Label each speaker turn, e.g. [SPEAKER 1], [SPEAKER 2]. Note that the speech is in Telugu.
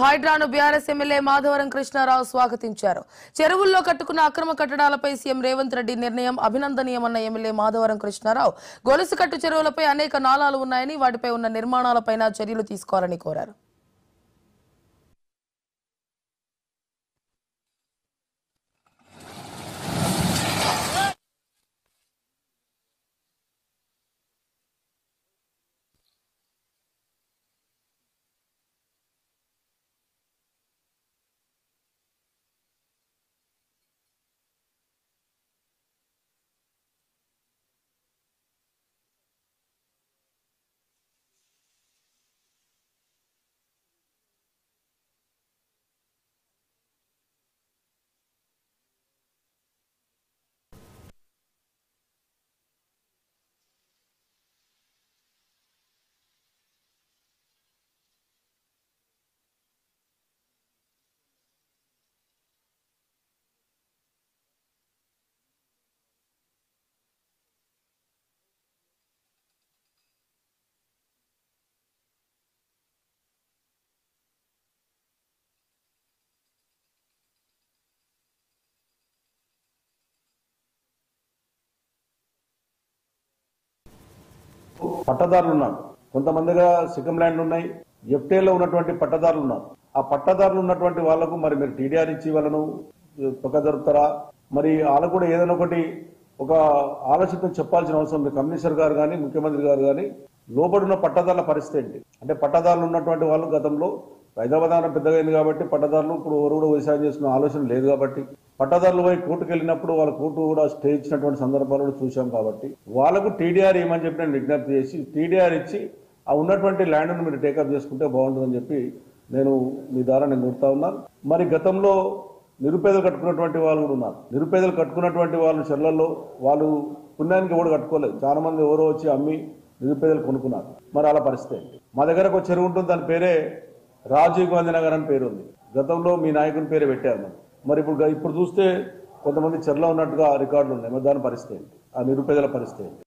[SPEAKER 1] హైడ్రాను బీఆర్ఎస్ ఎమ్మెల్యే మాధవరం కృష్ణారావు స్వాగతించారు. చెరువుల్లో కట్టుకున్న అక్రమ కట్టడాలపై సీఎం రేవంత్ రెడ్డి నిర్ణయం అభినందనీయమన్న ఎమ్మెల్యే మాధవరం కృష్ణారావు గొలుసుకట్టు చెరువులపై అనేక నాలాలు ఉన్నాయని వాటిపై ఉన్న నిర్మాణాలపైన చర్యలు తీసుకోవాలని కోరారు.
[SPEAKER 2] పట్టదారులు ఉన్నారు, కొంతమందిగా సికం ల్యాండ్ ఉన్నాయి, ఎఫ్టీఏలో ఉన్నటువంటి పట్టదారులు ఉన్నారు. ఆ పట్టదారులు ఉన్నటువంటి వాళ్లకు మరి మీరు టీడీఆర్ ఇచ్చి వాళ్ళను పక్క జరుపుతారా? మరి వాళ్ళకు కూడా ఏదైనా ఒకటి ఒక ఆలోచన చెప్పాల్సిన అవసరం ఉంది. కమిషనర్ గారు కానీ ముఖ్యమంత్రి గారు కానీ లోబడిన పట్టదారుల పరిస్థితి ఏంటి అంటే, పట్టదారులు ఉన్నటువంటి వాళ్ళు గతంలో హైదరాబాద్ నగరం పెద్దగా అయింది కాబట్టి పట్టదారులు ఇప్పుడు ఎవరు కూడా వ్యవసాయం చేసుకునే ఆలోచన లేదు కాబట్టి పట్టదారులు పోయి కోర్టుకు వెళ్ళినప్పుడు వాళ్ళ కోర్టు కూడా స్టే ఇచ్చినటువంటి సందర్భాలు కూడా చూసాం. కాబట్టి వాళ్ళకు టీడీఆర్ ఏమని చెప్పి నేను విజ్ఞప్తి చేసి టీడీఆర్ ఇచ్చి ఆ ఉన్నటువంటి ల్యాండ్ను మీరు టేకప్ చేసుకుంటే బాగుంటుందని చెప్పి నేను మీ ద్వారా నేను కోరుతా ఉన్నాను. మరి గతంలో నిరుపేదలు కట్టుకున్నటువంటి వాళ్ళు కూడా ఉన్నారు. నిరుపేదలు కట్టుకున్నటువంటి వాళ్ళు చెర్లలో వాళ్ళు పుణ్యానికి కూడా కట్టుకోలేదు. చాలా మంది ఎవరో వచ్చి అమ్మి నిరుపేదలు కొనుక్కున్నారు. మరి అలా పరిస్థితి ఏంటి? మా దగ్గర ఒక చెరువు ఉంటుంది, దాని పేరే రాజీవ్ గాంధీ నగర్ అని పేరు ఉంది. గతంలో మీ నాయకుని పేరే పెట్టారు. మరి ఇప్పుడు చూస్తే కొంతమంది చెర్లో ఉన్నట్టుగా రికార్డులు ఉన్నాయి. మరి దాని పరిస్థితి ఏంటి? ఆ నిరుపేదల పరిస్థితి ఏంటి?